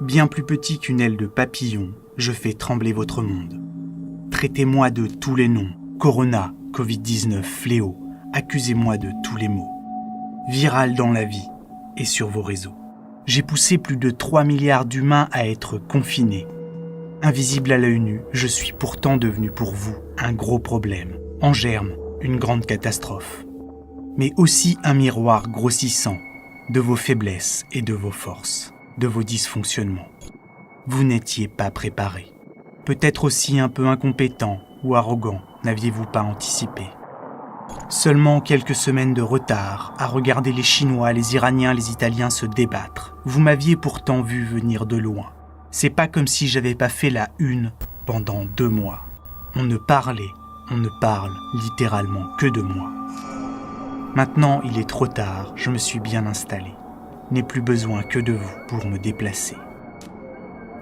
Bien plus petit qu'une aile de papillon, je fais trembler votre monde. Traitez-moi de tous les noms, Corona, Covid-19, fléau, accusez-moi de tous les maux. Viral dans la vie et sur vos réseaux. J'ai poussé plus de 3 milliards d'humains à être confinés. Invisible à l'œil nu, je suis pourtant devenu pour vous un gros problème, en germe, une grande catastrophe. Mais aussi un miroir grossissant de vos faiblesses et de vos forces, de vos dysfonctionnements. Vous n'étiez pas préparé. Peut-être aussi un peu incompétent ou arrogant, n'aviez-vous pas anticipé. Seulement quelques semaines de retard à regarder les Chinois, les Iraniens, les Italiens se débattre. Vous m'aviez pourtant vu venir de loin. C'est pas comme si j'avais pas fait la une pendant 2 mois. On ne parle littéralement que de moi. Maintenant, il est trop tard, je me suis bien installé. N'ai plus besoin que de vous pour me déplacer.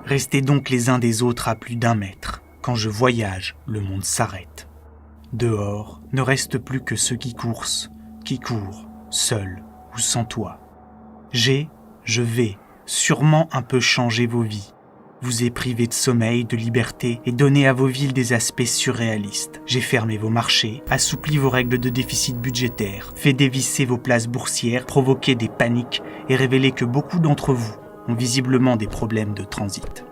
Restez donc les uns des autres à plus d'1 mètre. Quand je voyage, le monde s'arrête. Dehors, ne reste plus que ceux qui courent, seuls ou sans toit. Je vais sûrement un peu changer vos vies. Vous ai privé de sommeil, de liberté et donné à vos villes des aspects surréalistes. J'ai fermé vos marchés, assoupli vos règles de déficit budgétaire, fait dévisser vos places boursières, provoqué des paniques et révélé que beaucoup d'entre vous ont visiblement des problèmes de transit.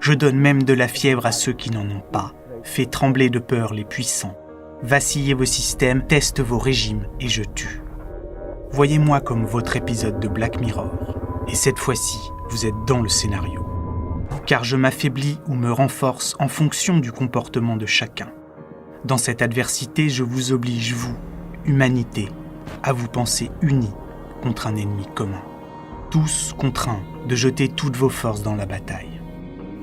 Je donne même de la fièvre à ceux qui n'en ont pas, fait trembler de peur les puissants, vaciller vos systèmes, teste vos régimes et je tue. Voyez-moi comme votre épisode de Black Mirror. Et cette fois-ci, vous êtes dans le scénario. Car je m'affaiblis ou me renforce en fonction du comportement de chacun. Dans cette adversité, je vous oblige, vous, humanité, à vous penser unis contre un ennemi commun. Tous contraints de jeter toutes vos forces dans la bataille.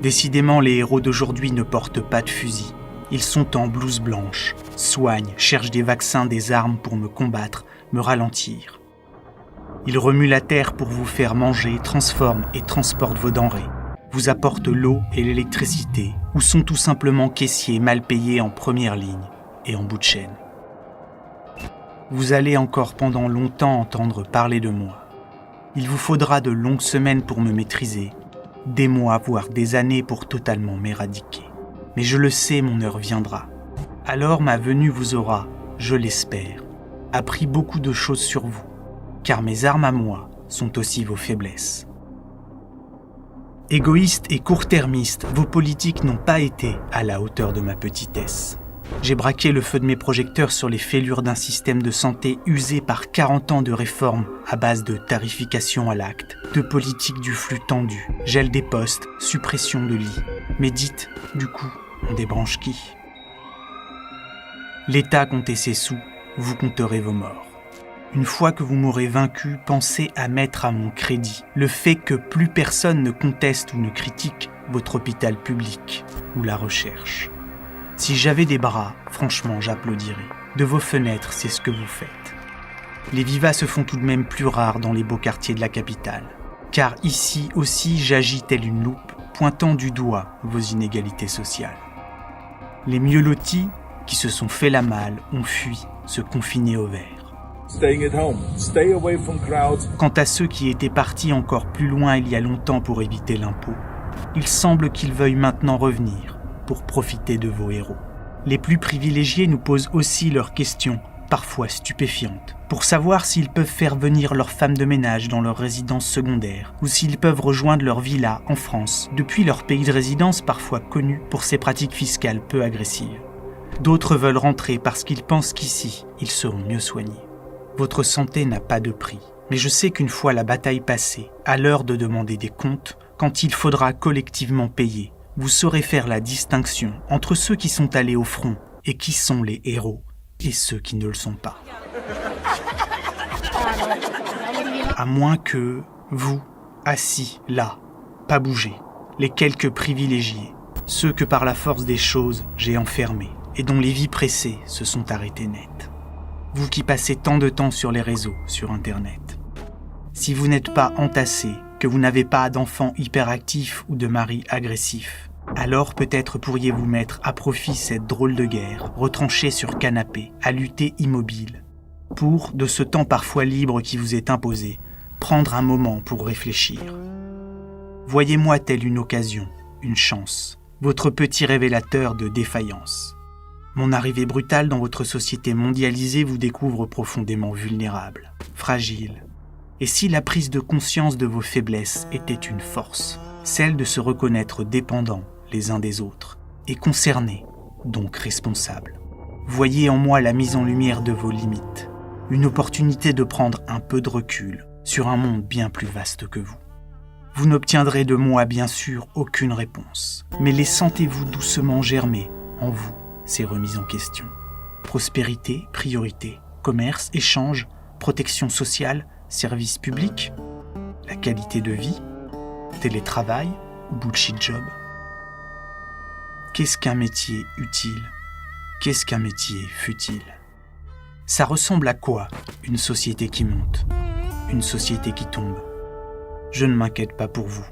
Décidément, les héros d'aujourd'hui ne portent pas de fusil. Ils sont en blouse blanche, soignent, cherchent des vaccins, des armes pour me combattre, me ralentir. Ils remuent la terre pour vous faire manger, transforment et transportent vos denrées, vous apportent l'eau et l'électricité, ou sont tout simplement caissiers mal payés en première ligne et en bout de chaîne. Vous allez encore pendant longtemps entendre parler de moi. Il vous faudra de longues semaines pour me maîtriser, des mois, voire des années pour totalement m'éradiquer. Mais je le sais, mon heure viendra. Alors ma venue vous aura, je l'espère, appris beaucoup de choses sur vous. Car mes armes à moi sont aussi vos faiblesses. Égoïste et court-termiste, vos politiques n'ont pas été à la hauteur de ma petitesse. J'ai braqué le feu de mes projecteurs sur les fêlures d'un système de santé usé par 40 ans de réformes à base de tarification à l'acte, de politique du flux tendu, gel des postes, suppression de lits. Mais dites, du coup, on débranche qui ? L'État comptait ses sous, vous compterez vos morts. Une fois que vous m'aurez vaincu, pensez à mettre à mon crédit le fait que plus personne ne conteste ou ne critique votre hôpital public ou la recherche. Si j'avais des bras, franchement, j'applaudirais. De vos fenêtres, c'est ce que vous faites. Les vivas se font tout de même plus rares dans les beaux quartiers de la capitale. Car ici aussi, j'agis telle une loupe, pointant du doigt vos inégalités sociales. Les mieux lotis, qui se sont fait la malle, ont fui, se confiner au verre. Staying at home. Stay away from crowds. Quant à ceux qui étaient partis encore plus loin il y a longtemps pour éviter l'impôt, il semble qu'ils veuillent maintenant revenir pour profiter de vos héros. Les plus privilégiés nous posent aussi leurs questions, parfois stupéfiantes, pour savoir s'ils peuvent faire venir leurs femmes de ménage dans leur résidence secondaire ou s'ils peuvent rejoindre leur villa en France, depuis leur pays de résidence parfois connu pour ses pratiques fiscales peu agressives. D'autres veulent rentrer parce qu'ils pensent qu'ici, ils seront mieux soignés. Votre santé n'a pas de prix, mais je sais qu'une fois la bataille passée, à l'heure de demander des comptes, quand il faudra collectivement payer, vous saurez faire la distinction entre ceux qui sont allés au front et qui sont les héros, et ceux qui ne le sont pas. À moins que, vous, assis là, pas bougez, les quelques privilégiés, ceux que par la force des choses j'ai enfermés, et dont les vies pressées se sont arrêtées net. Vous qui passez tant de temps sur les réseaux, sur Internet. Si vous n'êtes pas entassé, que vous n'avez pas d'enfants hyperactifs ou de maris agressifs, alors peut-être pourriez-vous mettre à profit cette drôle de guerre, retranchée sur canapé, à lutter immobile, pour, de ce temps parfois libre qui vous est imposé, prendre un moment pour réfléchir. Voyez-moi telle une occasion, une chance, votre petit révélateur de défaillance. Mon arrivée brutale dans votre société mondialisée vous découvre profondément vulnérable, fragile. Et si la prise de conscience de vos faiblesses était une force, celle de se reconnaître dépendants les uns des autres, et concernés, donc responsables. Voyez en moi la mise en lumière de vos limites, une opportunité de prendre un peu de recul sur un monde bien plus vaste que vous. Vous n'obtiendrez de moi bien sûr aucune réponse, mais les sentez-vous doucement germer en vous ces remises en question. Prospérité, priorité, commerce, échange, protection sociale, service public, la qualité de vie, télétravail ou bullshit job. Qu'est-ce qu'un métier utile ? Qu'est-ce qu'un métier futile ? Ça ressemble à quoi une société qui monte ? Une société qui tombe ? Je ne m'inquiète pas pour vous.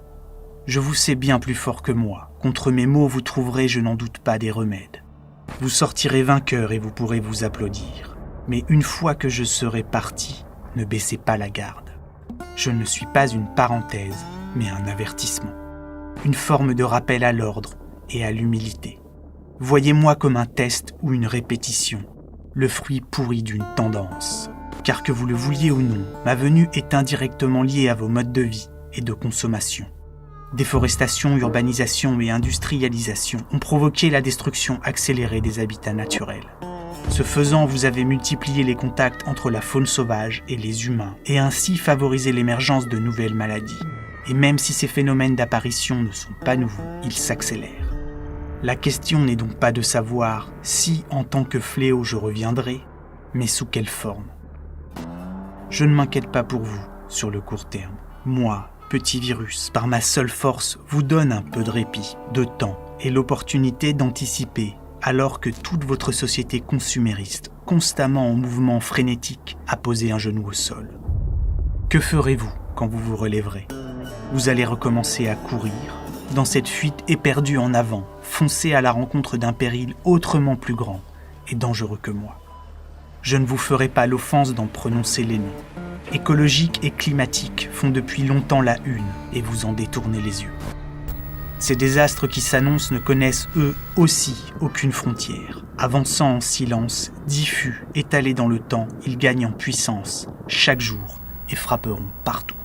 Je vous sais bien plus fort que moi. Contre mes maux, vous trouverez, je n'en doute pas, des remèdes. Vous sortirez vainqueur et vous pourrez vous applaudir. Mais une fois que je serai parti, ne baissez pas la garde. Je ne suis pas une parenthèse, mais un avertissement. Une forme de rappel à l'ordre et à l'humilité. Voyez-moi comme un test ou une répétition, le fruit pourri d'une tendance. Car que vous le vouliez ou non, ma venue est indirectement liée à vos modes de vie et de consommation. Déforestation, urbanisation et industrialisation ont provoqué la destruction accélérée des habitats naturels. Ce faisant, vous avez multiplié les contacts entre la faune sauvage et les humains, et ainsi favorisé l'émergence de nouvelles maladies. Et même si ces phénomènes d'apparition ne sont pas nouveaux, ils s'accélèrent. La question n'est donc pas de savoir si, en tant que fléau, je reviendrai, mais sous quelle forme. Je ne m'inquiète pas pour vous, sur le court terme. Moi, petit virus, par ma seule force, vous donne un peu de répit, de temps et l'opportunité d'anticiper, alors que toute votre société consumériste, constamment en mouvement frénétique, a posé un genou au sol. Que ferez-vous quand vous vous relèverez ? Vous allez recommencer à courir, dans cette fuite éperdue en avant, foncer à la rencontre d'un péril autrement plus grand et dangereux que moi. Je ne vous ferai pas l'offense d'en prononcer les noms. Écologiques et climatiques font depuis longtemps la une et vous en détournez les yeux. Ces désastres qui s'annoncent ne connaissent eux aussi aucune frontière. Avançant en silence, diffus, étalés dans le temps, ils gagnent en puissance chaque jour et frapperont partout.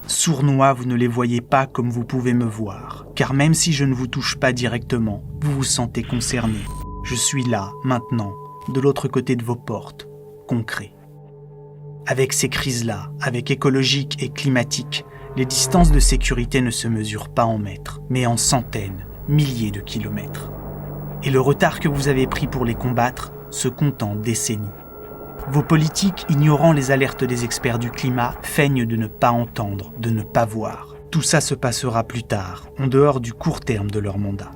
Sournois, vous ne les voyez pas comme vous pouvez me voir, car même si je ne vous touche pas directement, vous vous sentez concerné. Je suis là, maintenant, de l'autre côté de vos portes, concret. Avec ces crises-là, avec écologiques et climatiques, les distances de sécurité ne se mesurent pas en mètres, mais en centaines, milliers de kilomètres. Et le retard que vous avez pris pour les combattre se compte en décennies. Vos politiques, ignorant les alertes des experts du climat, feignent de ne pas entendre, de ne pas voir. Tout ça se passera plus tard, en dehors du court terme de leur mandat.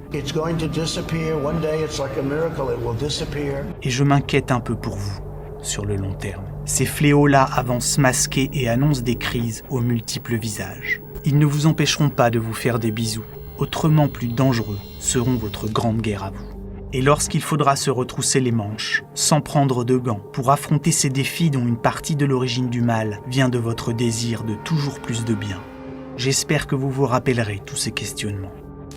Et je m'inquiète un peu pour vous, sur le long terme. Ces fléaux-là avancent masqués et annoncent des crises aux multiples visages. Ils ne vous empêcheront pas de vous faire des bisous. Autrement plus dangereux seront votre grande guerre à vous. Et lorsqu'il faudra se retrousser les manches, sans prendre de gants, pour affronter ces défis dont une partie de l'origine du mal vient de votre désir de toujours plus de bien, j'espère que vous vous rappellerez tous ces questionnements.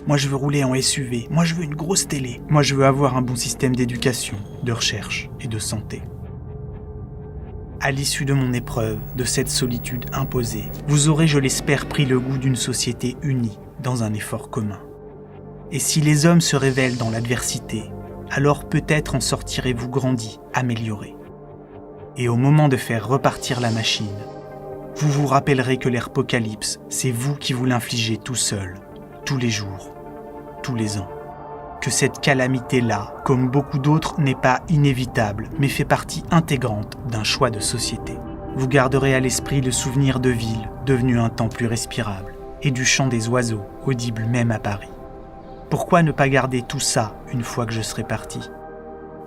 Moi je veux rouler en SUV, moi je veux une grosse télé, moi je veux avoir un bon système d'éducation, de recherche et de santé. À l'issue de mon épreuve, de cette solitude imposée, vous aurez, je l'espère, pris le goût d'une société unie dans un effort commun. Et si les hommes se révèlent dans l'adversité, alors peut-être en sortirez-vous grandis, améliorés. Et au moment de faire repartir la machine, vous vous rappellerez que l'apocalypse, c'est vous qui vous l'infligez tout seul, tous les jours, tous les ans. Que cette calamité-là, comme beaucoup d'autres, n'est pas inévitable, mais fait partie intégrante d'un choix de société. Vous garderez à l'esprit le souvenir de villes devenues un temps plus respirables, et du chant des oiseaux, audible même à Paris. Pourquoi ne pas garder tout ça une fois que je serai parti ?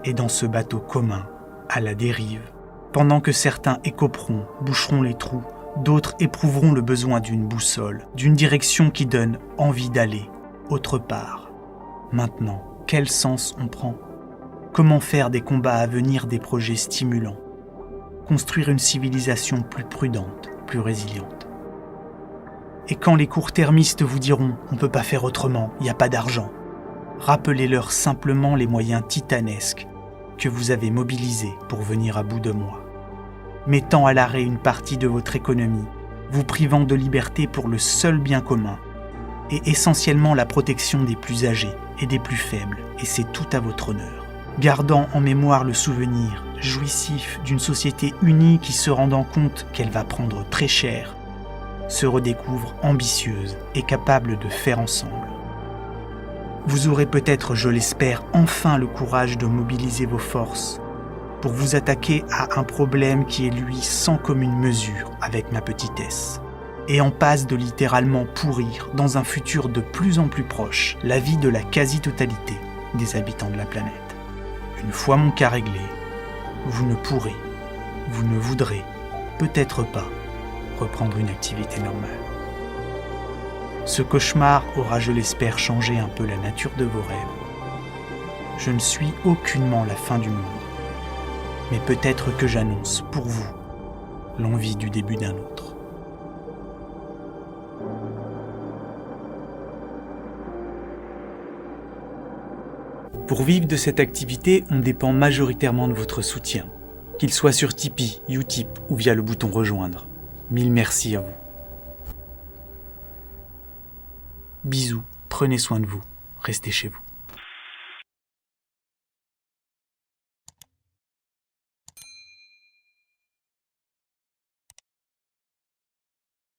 Et dans ce bateau commun, à la dérive, pendant que certains écoperont, boucheront les trous, d'autres éprouveront le besoin d'une boussole, d'une direction qui donne envie d'aller autre part. Maintenant, quel sens on prend ? Comment faire des combats à venir des projets stimulants ? Construire une civilisation plus prudente, plus résiliente. Et quand les court-termistes vous diront « on ne peut pas faire autrement, il n'y a pas d'argent », rappelez-leur simplement les moyens titanesques que vous avez mobilisés pour venir à bout de moi, mettant à l'arrêt une partie de votre économie, vous privant de liberté pour le seul bien commun, et essentiellement la protection des plus âgés et des plus faibles, et c'est tout à votre honneur. Gardant en mémoire le souvenir jouissif d'une société unie qui, se rendant compte qu'elle va prendre très cher, se redécouvre ambitieuse et capable de faire ensemble. Vous aurez peut-être, je l'espère, enfin le courage de mobiliser vos forces pour vous attaquer à un problème qui est lui sans commune mesure avec ma petitesse, et en passe de littéralement pourrir, dans un futur de plus en plus proche, la vie de la quasi-totalité des habitants de la planète. Une fois mon cas réglé, vous ne pourrez, vous ne voudrez peut-être pas reprendre une activité normale. Ce cauchemar aura, je l'espère, changé un peu la nature de vos rêves. Je ne suis aucunement la fin du monde, mais peut-être que j'annonce pour vous l'envie du début d'un autre. Pour vivre de cette activité, on dépend majoritairement de votre soutien, qu'il soit sur Tipeee, Utip ou via le bouton rejoindre. Mille merci à vous. Bisous, prenez soin de vous, restez chez vous.